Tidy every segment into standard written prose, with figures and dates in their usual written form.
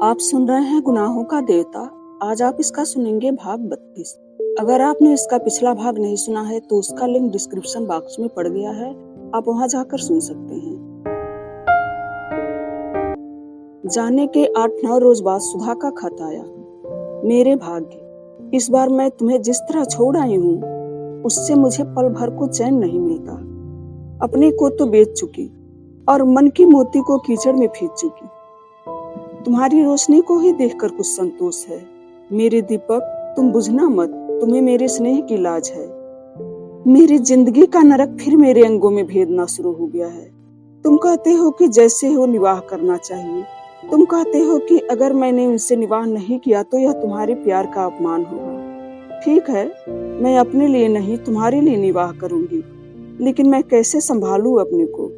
आप सुन रहे हैं गुनाहों का देवता। आज आप इसका सुनेंगे भाग 32। अगर आपने इसका पिछला भाग नहीं सुना है तो उसका लिंक डिस्क्रिप्शन बॉक्स में पड़ गया है, आप वहां जाकर सुन सकते हैं। जाने के 8-9 रोज बाद सुधा का खत आया। मेरे भाग्य, इस बार मैं तुम्हें जिस तरह छोड़ आई हूँ उससे मुझे पल भर को चैन नहीं मिलता। अपने को तो बेच चुकी और मन की मोती को कीचड़ में फेंक चुकी। तुम्हारी रोशनी को ही देखकर कुछ संतोष है। मेरे दीपक, तुम बुझना मत, तुम्हें मेरे स्नेह की लाज है। मेरी जिंदगी का नरक फिर मेरे अंगों में भेदना शुरू हो गया है। तुम कहते हो कि जैसे हो निवाह करना चाहिए। तुम कहते हो कि अगर मैंने उनसे निवाह नहीं किया तो यह तुम्हारे प्यार का अपमान होगा। ठीक है, मैं अपने लिए नहीं तुम्हारे लिए निवाह करूंगी, लेकिन मैं कैसे संभालूं अपने को?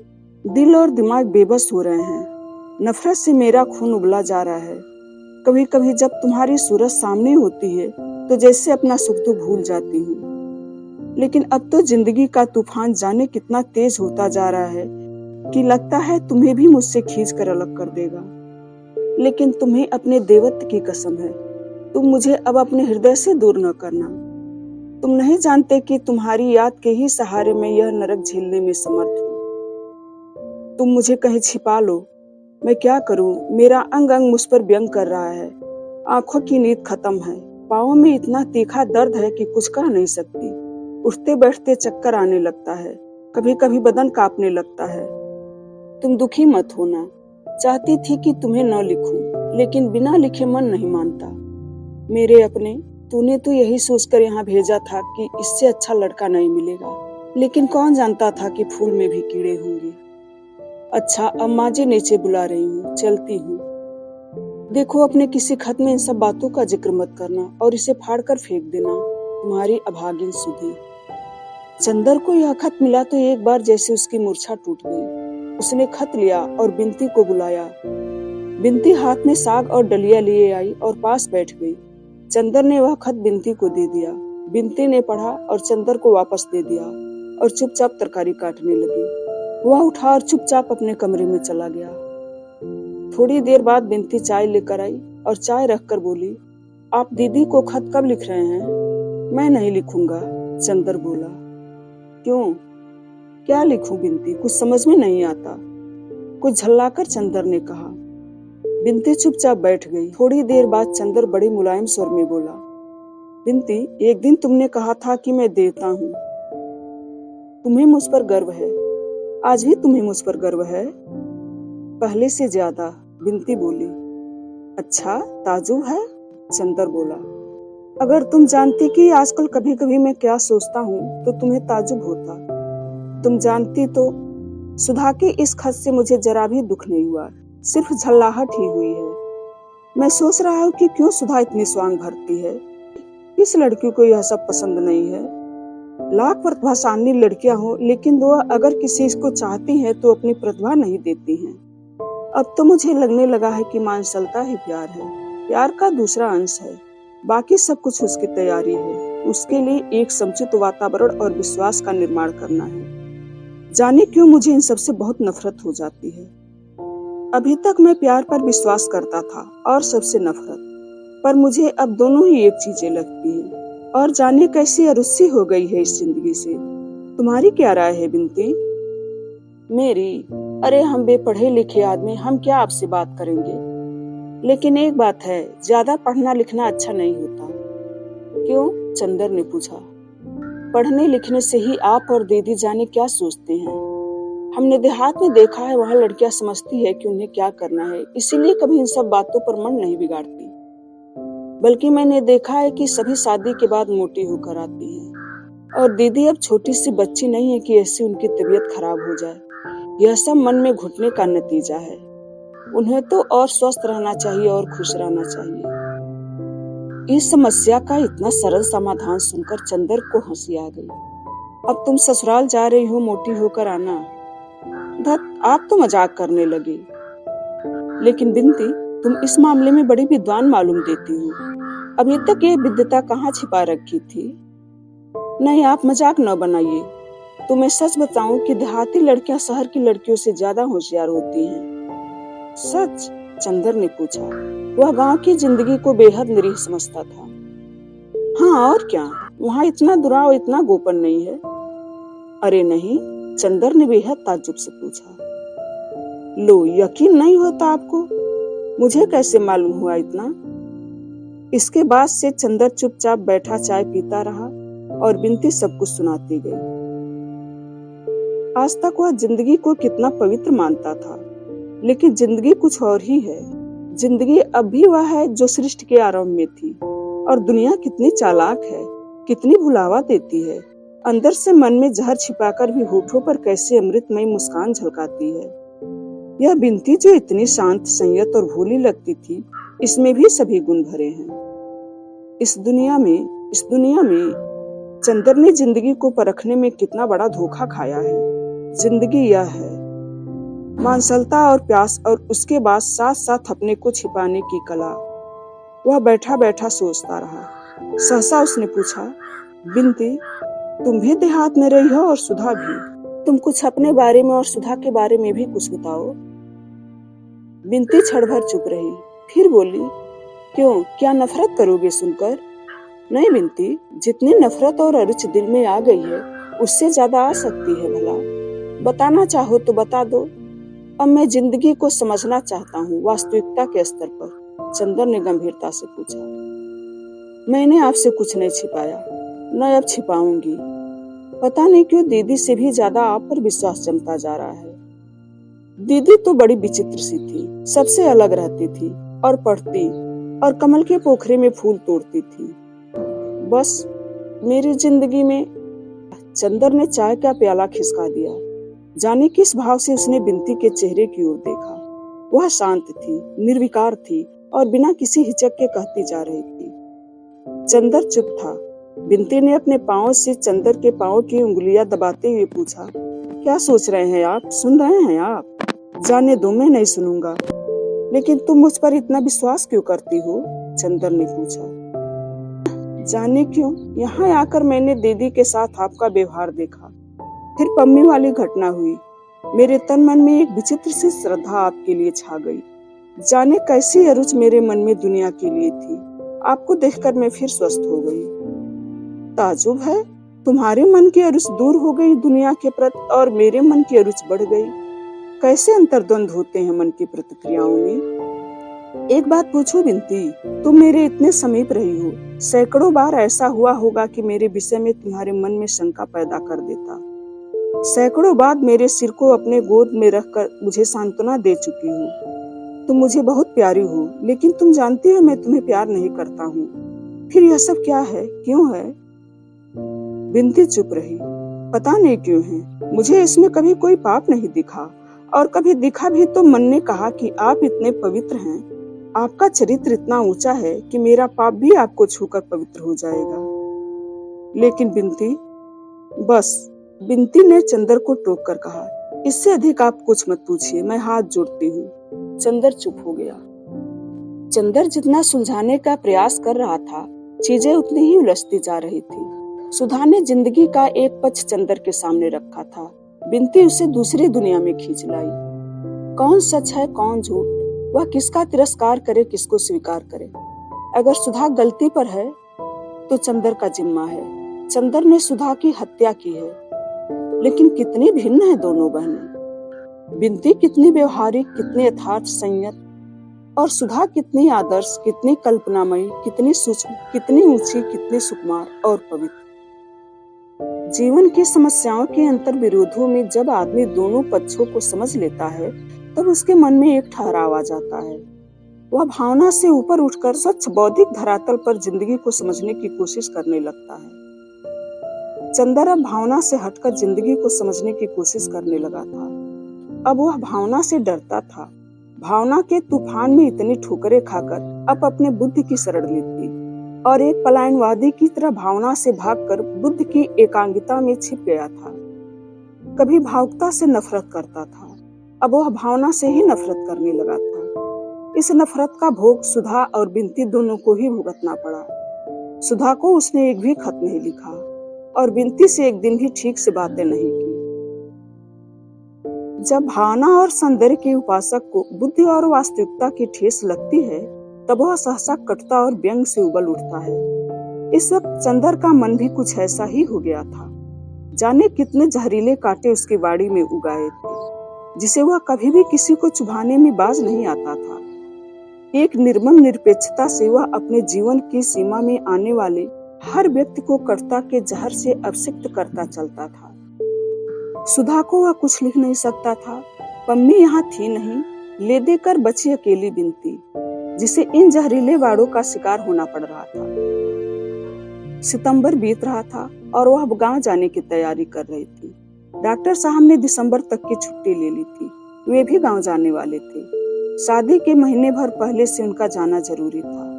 दिल और दिमाग बेबस हो रहे हैं। नफरत से मेरा खून उबला जा रहा है। कभी कभी जब तुम्हारी सूरत सामने होती है तो जैसे अपना सुख दुख भूल जाती हूँ। लेकिन अब तो जिंदगी का तूफान जाने कितना तेज होता जा रहा है कि लगता है तुम्हें भी मुझसे खींच कर अलग कर देगा। लेकिन तुम्हें अपने देवत्व की कसम है, तुम मुझे अब अपने हृदय से दूर न करना। तुम नहीं जानते कि तुम्हारी याद के ही सहारे मैं यह नरक झेलने में समर्थ हूँ। तुम मुझे कहीं छिपा लो, मैं क्या करूं? मेरा अंग अंग मुझ पर व्यंग कर रहा है। आंखों की नींद खत्म है। पाँव में इतना तीखा दर्द है कि कुछ कह नहीं सकती। उठते बैठते चक्कर आने लगता है। कभी कभी बदन कांपने लगता है। तुम दुखी मत होना। चाहती थी कि तुम्हें न लिखूं, लेकिन बिना लिखे मन नहीं मानता। मेरे अपने, तूने तो यही सोचकर यहाँ भेजा था कि इससे अच्छा लड़का नहीं मिलेगा, लेकिन कौन जानता था कि फूल में भी कीड़े होंगे। अच्छा, अब माँ जी नीचे बुला रही हूँ, चलती हूँ। देखो, अपने किसी खत में इन सब बातों का जिक्र मत करना और इसे फाड़ कर फेंक देना। तुम्हारी अभागिन सुधी। चंदर को यह खत मिला तो एक बार जैसे उसकी मूर्छा टूट गई। उसने खत लिया और बिनती को बुलाया। बिनती हाथ में साग और डलिया लिए आई और पास बैठ गई। चंदर ने वह खत बिनती को दे दिया। बिनती ने पढ़ा और चंदर को वापस दे दिया और चुपचाप तरकारी काटने लगी। वह उठा और चुपचाप अपने कमरे में चला गया। थोड़ी देर बाद बिनती चाय लेकर आई और चाय रखकर बोली, आप दीदी को खत कब लिख रहे हैं? मैं नहीं लिखूंगा, चंदर बोला। क्यों? क्या लिखूं बिनती, कुछ समझ में नहीं आता, कुछ झल्लाकर चंदर ने कहा। बिनती चुपचाप बैठ गई। थोड़ी देर बाद चंदर बड़ी मुलायम स्वर में बोला, बिनती, एक दिन तुमने कहा था कि मैं देवता हूँ। तुम्हें मुझ पर गर्व है। आज भी तुम्हें मुझ पर गर्व है? पहले से ज्यादा, बिनती बोली। अच्छा, ताजुब है? चंदर बोला। अगर तुम जानती कि आजकल कभी कभी मैं क्या सोचता हूँ तो तुम्हें ताजुब होता। तुम जानती तो सुधा के इस खत से मुझे जरा भी दुख नहीं हुआ, सिर्फ झल्लाहट ही हुई है। मैं सोच रहा हूँ कि क्यों सुधा इतनी स्वांग भरती है। किस लड़की को यह सब पसंद नहीं है? लाख प्रतिभाशाली लड़कियां हो, लेकिन वो अगर किसी को चाहती हैं तो अपनी प्रतिभा नहीं देती हैं। अब तो मुझे लगने लगा है कि मानसलता ही प्यार है। प्यार का दूसरा अंश है, बाकी सब कुछ उसकी तैयारी है। उसके लिए एक समुचित वातावरण और विश्वास का निर्माण करना है। जाने क्यों मुझे इन सब से बहुत नफरत हो जाती है। अभी तक मैं प्यार पर विश्वास करता था और सबसे नफरत, पर मुझे अब दोनों ही एक चीजें लगती हैं। और जाने कैसी अरुस्सी हो गई है इस जिंदगी से। तुम्हारी क्या राय है बिनती? मेरी? अरे, हम बेपढ़े लिखे आदमी, हम क्या आपसे बात करेंगे। लेकिन एक बात है, ज्यादा पढ़ना लिखना अच्छा नहीं होता। क्यों? चंदर ने पूछा। पढ़ने लिखने से ही आप और दीदी जाने क्या सोचते हैं। हमने देहात में देखा है, वहाँ लड़कियां समझती है कि उन्हें क्या करना है, इसीलिए कभी इन सब बातों पर मन नहीं बिगाड़ती। बल्कि मैंने देखा है कि सभी शादी के बाद मोटी होकर आती हैं। और दीदी अब छोटी सी बच्ची नहीं है कि ऐसी उनकी तबीयत खराब हो जाए। यह सब मन में घुटने का नतीजा है। उन्हें तो और स्वस्थ रहना चाहिए और खुश रहना चाहिए। इस समस्या का इतना सरल समाधान सुनकर चंदर को हंसी आ गई। अब तुम ससुराल जा रही हो मोटी होकर आना। धत, आप तो मजाक करने लगी। लेकिन बिनती, तुम इस मामले में बड़ी विद्वान मालूम देती हो। अभी तक ये विद्वता कहाँ छिपा रखी थी? नहीं, आप मजाक न बनाइए। तो मैं सच बताऊं कि देहाती लड़कियां शहर की लड़कियों से ज्यादा होशियार होती हैं। सच? चंदर ने पूछा। वह गांव की जिंदगी को बेहद निरीह समझता था। हाँ और क्या, वहाँ इतना दुराव, इतना गोपन नहीं है। अरे नहीं, चंदर ने बेहद ताज्जुब से पूछा। लो, यकीन नहीं होता आपको? मुझे कैसे मालूम हुआ इतना? इसके बाद से चंदर चुपचाप बैठा चाय पीता रहा और बिनती सब कुछ सुनाती गई। आज तक वह जिंदगी को कितना पवित्र मानता था, लेकिन जिंदगी कुछ और ही है। जिंदगी अब भी वह है जो सृष्टि के आरंभ में थी। और दुनिया कितनी चालाक है, कितनी भुलावा देती है। अंदर से मन में जहर छिपाकर भी होठों पर कैसे अमृतमय मुस्कान झलकाती है। यह बिनती जो इतनी शांत, संयत और भोली लगती थी, इसमें भी सभी गुण भरे हैं। इस दुनिया में चंदर ने जिंदगी को परखने में कितना बड़ा धोखा खाया है। जिंदगी यह है, मांसलता और प्यास, और उसके बाद साथ साथ अपने को छिपाने की कला। वह बैठा बैठा सोचता रहा। सहसा उसने पूछा, बिनती, तुम भी देहात में रही हो और सुधा भी। तुम कुछ अपने बारे में और सुधा के बारे में भी कुछ बताओ। बिनती क्षण भर चुप रही, फिर बोली, क्यों, क्या नफरत करोगे सुनकर? नहीं बिनती, जितनी नफरत और अरुचि दिल में आ गई है, उससे ज्यादा आ सकती है भला। बताना चाहो तो बता दो। अब मैं जिंदगी को समझना चाहता हूँ, वास्तविकता के स्तर पर। चंदर ने गंभीरता से पूछा। मैंने आपसे कुछ नहीं छिपाया, न अब छिपाऊंगी। पता नहीं क्यों दीदी से भी ज्यादा आप पर विश्वास जमता जा रहा है। दीदी तो बड़ी विचित्र सी थी, सबसे अलग रहती थी और पढ़ती और कमल के पोखरे में फूल तोड़ती थी। बस मेरी जिंदगी में। चंदर ने चाय का प्याला खिसका दिया। जाने किस भाव से उसने बिनती के चेहरे की ओर देखा। वह शांत थी, निर्विकार थी और बिना किसी हिचक के कहती जा रही थी। चंदर चुप था। बिनती ने अपने पांव से चंदर के पांव की उंगलियां दबाते हुए पूछा, क्या सोच रहे हैं आप? सुन रहे हैं आप? जाने दो, मैं नहीं सुनूंगा। लेकिन तुम मुझ पर इतना विश्वास क्यों करती हो? चंदर ने पूछा। जाने क्यों, यहाँ आकर मैंने दीदी के साथ आपका व्यवहार देखा, फिर पम्मी वाली घटना हुई। मेरे तन मन में एक विचित्र सी श्रद्धा आपके लिए छा गई। जाने कैसी अरुच मेरे मन में दुनिया के लिए थी। आपको देखकर मैं फिर स्वस्थ हो गई। ताजुब है, तुम्हारे मन की अरुच दूर हो गई दुनिया के प्रति और मेरे मन की अरुच बढ़ गई। कैसे अंतर्द्वंद होते हैं मन की प्रतिक्रियाओं में। एक बात पूछूं बिनती, तुम मेरे इतने समीप रही हो, सैकड़ों बार ऐसा हुआ होगा कि मेरे विषय में तुम्हारे मन में शंका पैदा कर देता। सैकड़ों बार मेरे सिर को अपने गोद में रखकर मुझे सांत्वना दे चुकी हो। तुम मुझे बहुत प्यारी हो, लेकिन तुम जानती हो मैं तुम्हें प्यार नहीं करता हूँ। फिर यह सब क्या है, क्यों है? बिनती चुप रही। पता नहीं क्यों है, मुझे इसमें कभी कोई पाप नहीं दिखा, और कभी दिखा भी तो मन ने कहा कि आप इतने पवित्र हैं, आपका चरित्र इतना ऊंचा है कि मेरा पाप भी आपको छूकर पवित्र हो जाएगा। लेकिन बिनती, बस। बिनती ने चंदर को टोक कर कहा, इससे अधिक आप कुछ मत पूछिए, मैं हाथ जोड़ती हूँ। चंदर चुप हो गया। चंदर जितना सुलझाने का प्रयास कर रहा था, चीजें उतनी ही उलझती जा रही थी। सुधा ने जिंदगी का एक पक्ष चंदर के सामने रखा था, बिनती उसे दूसरी दुनिया में खींच लाई। कौन सच है, कौन झूठ, वह किसका तिरस्कार करे, किसको स्वीकार करे। अगर सुधा गलती पर है तो चंदर का जिम्मा है। चंदर ने सुधा की हत्या की है, लेकिन कितनी भिन्न है दोनों बहनें। बिनती कितनी व्यवहारिक, कितनी यथार्थ संयत, और सुधा कितनी आदर्श, कितनी कल्पनामयी, कितनी सूक्ष्म, कितनी ऊंची, कितनी सुकुमार और पवित्र। जीवन की समस्याओं के अंतर विरोधों में जब आदमी दोनों पक्षों को समझ लेता है, तब उसके मन में एक ठहराव आ जाता है। वह भावना से ऊपर उठकर स्वच्छ बौद्धिक धरातल पर जिंदगी को समझने की कोशिश करने लगता है। चंदर अब भावना से हटकर जिंदगी को समझने की कोशिश करने लगा था। अब वह भावना से डरता था। भावना के तूफान में इतनी ठोकरें खाकर अब अपने बुद्धि की शरण लेती और एक पलायनवादी की तरह भावना से भागकर बुद्धि की एकांगिता में छिप गया था। कभी भावुकता से नफरत करता था, अब वह भावना से ही नफरत करने लगा था। इस नफरत का भोग सुधा और बिनती दोनों को ही भुगतना पड़ा। सुधा को उसने एक भी खत नहीं लिखा और बिनती से एक दिन भी ठीक से बातें नहीं की। जब भावना और सौंदर्य के उपासक को बुद्धि और वास्तविकता की ठेस लगती है, तब वह सहसा कटता और व्यंग से उबल उठता है। इस वक्त चंदर का मन भी कुछ ऐसा ही हो गया था। जाने कितने जहरीले कांटे उसकी बाड़ी में उगाए थे, जिसे वह कभी भी किसी को चुभाने में बाज नहीं आता था। एक निर्मम निरपेक्षता से वह अपने जीवन की सीमा में आने वाले हर व्यक्ति को कटुता के जहर से अभिषिक्त करता चलता था। सुधा को वह कुछ लिख नहीं सकता था। पम्मी यहाँ थी नहीं, ले देकर बची अकेली बिनती, जिसे इन जहरीले वाड़ों का शिकार होना पड़ रहा था। सितंबर बीत रहा था और वह गांव जाने की तैयारी कर रही थी। डॉक्टर साहब ने दिसंबर तक की छुट्टी ले ली थी। वे भी गांव जाने वाले थे। शादी के महीने भर पहले से उनका जाना जरूरी था।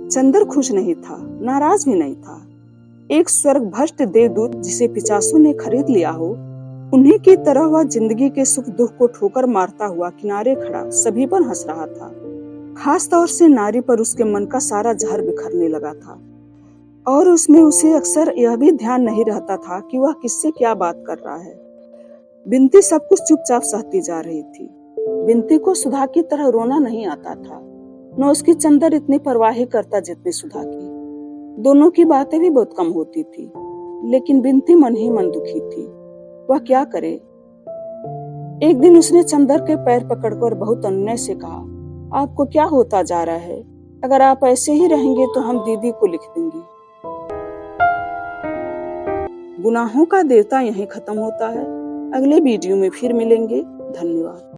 चंदर खुश नहीं था, नाराज भी नहीं था। एक स्वर्ग भ्रष्ट देवदूत जिसे पिचासों ने खरीद लिया हो, उन्हीं की तरह वह जिंदगी के सुख दुख को ठोकर मारता हुआ किनारे खड़ा सभी पर हंस रहा था। खास तौर से नारी पर उसके मन का सारा जहर बिखरने लगा था और उसमें उसे अक्सर यह भी ध्यान नहीं रहता था कि वह किससे क्या बात कर रहा है। बिनती सब कुछ चुपचाप सहती जा रही थी। बिनती को सुधा की तरह रोना नहीं आता था, न उसकी चंदर इतनी परवाह करता जितनी सुधा की। दोनों की बातें भी बहुत कम होती थी, लेकिन बिनती मन ही मन दुखी थी। वह क्या करे। एक दिन उसने चंदर के पैर पकड़कर बहुत अनुनय से कहा, आपको क्या होता जा रहा है? अगर आप ऐसे ही रहेंगे तो हम दीदी को लिख देंगे। गुनाहों का देवता यहीं खत्म होता है। अगले वीडियो में फिर मिलेंगे। धन्यवाद।